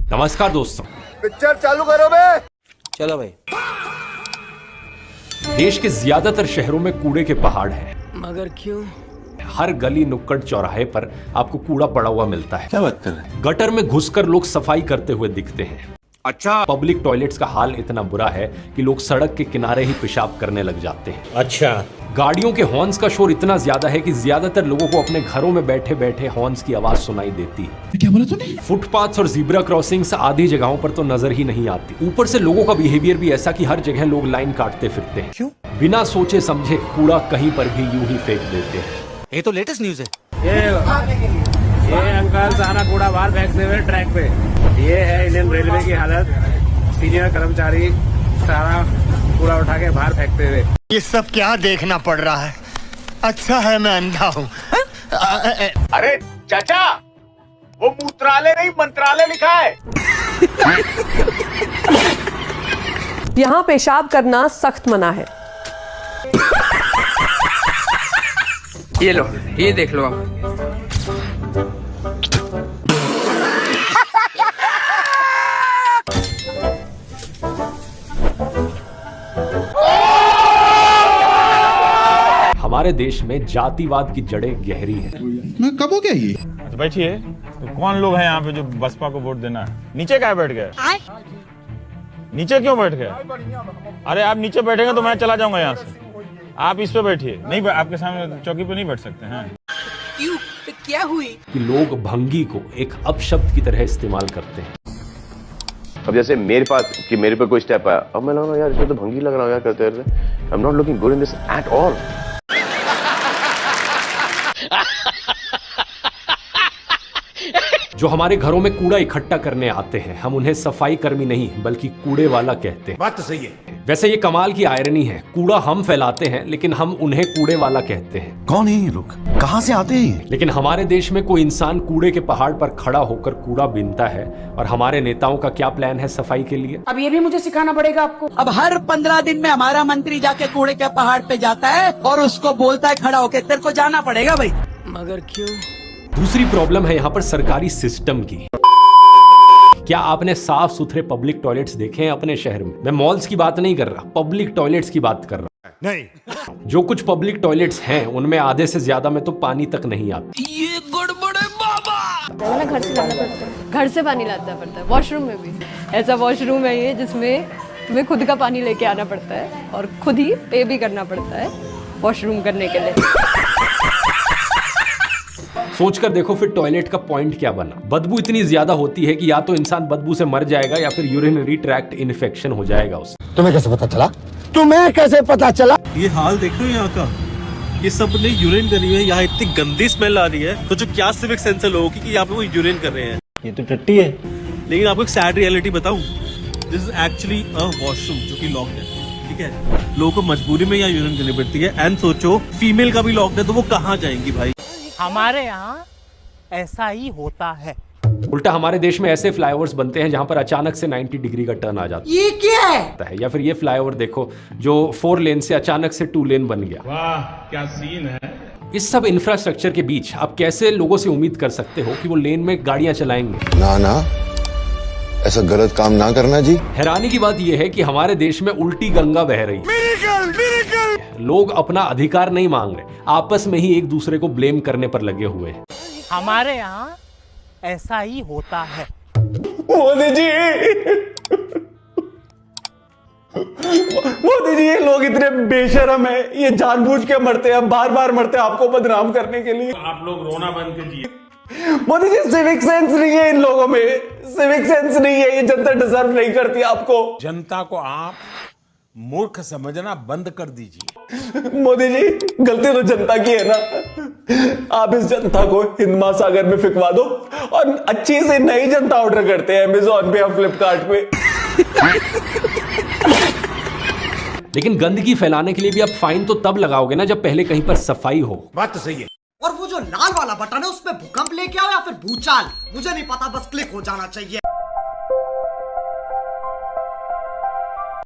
नमस्कार दोस्तों, पिक्चर चालू करो बे। चलो भाई। देश के ज्यादातर शहरों में कूड़े के पहाड़ हैं। मगर क्यों? हर गली नुक्कड़ चौराहे पर आपको कूड़ा पड़ा हुआ मिलता है। क्या बात कर रहे हैं? गटर में घुसकर लोग सफाई करते हुए दिखते हैं। अच्छा, पब्लिक टॉयलेट्स का हाल इतना बुरा है कि लोग सड़क के किनारे ही पेशाब करने लग जाते हैं। अच्छा। गाड़ियों के हॉर्न्स का शोर इतना ज्यादा है कि ज्यादातर लोगों को अपने घरों में बैठे बैठे हॉर्न्स की आवाज सुनाई देती है। क्या बोला तूने? फुटपाथ्स और जीब्रा क्रॉसिंग्स आधी जगहों पर तो नजर ही नहीं आती। ऊपर से लोगों का बिहेवियर भी ऐसा कि हर जगह लोग लाइन काटते फिरते हैं। क्यों? बिना सोचे समझे कूड़ा कहीं पर भी यूं ही फेंक देते हैं। ये तो लेटेस्ट न्यूज है। ये अंकल सारा कूड़ा बाहर फेंकते हुए ट्रैक पे। ये है इंडियन रेलवे की हालत। सीनियर कर्मचारी सारा कूड़ा उठा के बाहर फेंकते हुए। ये सब क्या देखना पड़ रहा है? अच्छा है मैं अंधा हूँ। अरे चाचा, वो मूत्रालय नहीं मंत्रालय लिखा है। यहाँ पेशाब करना सख्त मना है। ये लो, ये देख लो आप। हमारे देश में जातिवाद की जड़ें गहरी हैं। मैं कब हो गया ये? तो बैठिए। तो कौन लोग हैं यहाँ पे जो बसपा को वोट देना है? नीचे क्या बैठ गए? नीचे क्यों बैठ गए? अरे आप नीचे बैठेंगे तो मैं चला जाऊंगा यहाँ से। आप इस पे बैठिए। नहीं, आपके सामने चौकी पे नहीं बैठ सकते हैं। क्यों? क्या हुई? कि लोग भंगी को एक अपशब्द की तरह इस्तेमाल करते हैं। अब जैसे मेरे पास कि मेरे पे कोई स्टेप आया, अब मैं लगा यार इसमें तो भंगी लग रहा है यार करते करते। I am not looking good in this at all. जो हमारे घरों में कूड़ा इकट्ठा करने आते हैं, हम उन्हें सफाई कर्मी नहीं बल्कि कूड़े वाला कहते हैं। बात तो सही है। वैसे ये कमाल की आयरनी है, कूड़ा हम फैलाते हैं लेकिन हम उन्हें कूड़े वाला कहते हैं। कौन है ये लोग? कहाँ से आते हैं? लेकिन हमारे देश में कोई इंसान कूड़े के पहाड़ पर खड़ा होकर कूड़ा बीनता है और हमारे नेताओं का क्या प्लान है सफाई के लिए? अब ये भी मुझे सिखाना पड़ेगा आपको। अब हर 15 दिन में हमारा मंत्री जाके कूड़े के पहाड़ पे जाता है और उसको बोलता है खड़ा होके तेरे को जाना पड़ेगा भाई। मगर क्यों? दूसरी प्रॉब्लम है यहाँ पर सरकारी सिस्टम की। क्या आपने साफ सुथरे पब्लिक टॉयलेट्स देखे हैं अपने शहर में? मैं मॉल्स की बात नहीं कर रहा, पब्लिक टॉयलेट्स की बात कर रहा। नहीं। जो कुछ पब्लिक टॉयलेट्स हैं उनमें आधे से ज्यादा में तो पानी तक नहीं आता। ये गड़बड़ है बाबा। घर से लाना पड़ता है, घर से पानी लाना पड़ता है। वॉशरूम में भी ऐसा वॉशरूम है ये जिसमें तुम्हें खुद का पानी लेके आना पड़ता है और खुद ही पे भी करना पड़ता है वॉशरूम करने के लिए। सोचकर देखो फिर टॉयलेट का पॉइंट क्या बना। बदबू इतनी ज्यादा होती है कि या तो इंसान बदबू से मर जाएगा या फिर यूरिनरी ट्रैक्ट इन्फेक्शन हो जाएगा उसे। तुम्हें कैसे पता चला? तुम्हें कैसे पता चला? ये हाल देख रहे हो यहाँ का? ये सब ने यूरिन करी है, यहाँ इतनी गंदी स्मेल आ रही है। तो जो क्या सिविक सेंस है लोगों की कि यहाँ पे वो यूरिन कर रहे हैं। ये तो टट्टी है। लेकिन आपको एक सैड रियलिटी बताऊं, this is actually a washroom जो कि लॉक्ड है। ठीक है, लोगों को मजबूरी में यहाँ यूरिन करनी पड़ती है। एंड सोचो फीमेल का भी लॉक्ड है तो वो कहाँ जाएंगी भाई? हमारे यहाँ ऐसा ही होता है। उल्टा हमारे देश में ऐसे फ्लाईओवर्स बनते हैं जहां पर अचानक से 90 डिग्री का टर्न आ जाता है। ये क्या है? या फिर ये फ्लाईओवर देखो जो 4 लेन से अचानक से 2 लेन बन गया। वाह क्या सीन है। इस सब इंफ्रास्ट्रक्चर के बीच आप कैसे लोगों से उम्मीद कर सकते हो कि वो लेन में गाड़ियां चलाएंगे? ना ना, ऐसा गलत काम ना करना जी। हैरानी की बात यह है कि हमारे देश में उल्टी गंगा बह रही है। लोग अपना अधिकार नहीं मांग रहे, आपस में ही एक दूसरे को ब्लेम करने पर लगे हुए हैं। हमारे यहाँ ऐसा ही होता है। मोदी जी, मोदी जी, ये लोग इतने बेशरम है, ये जानबूझ के मरते हैं, बार बार मरते हैं आपको बदनाम करने के लिए। आप लोग रोना बंद कीजिए। मोदी जी, सिविक सेंस नहीं है इन लोगों में, सिविक सेंस नहीं है। ये जनता डिजर्व नहीं करती आपको। जनता को आप मूर्ख समझना बंद कर दीजिए। मोदी जी, गलती तो जनता की है ना। आप इस जनता को हिंद महासागर में फिकवा दो और अच्छी से नई जनता ऑर्डर करते हैं अमेज़न पे या फ्लिपकार्ट पे। लेकिन गंदगी फैलाने के लिए भी आप फाइन तो तब लगाओगे ना जब पहले कहीं पर सफाई हो। बात तो सही है। और वो जो लाल वाला बटन है उसमें भूकंप लेके आओ या फिर भूचाल, मुझे नहीं पता, बस क्लिक हो जाना चाहिए।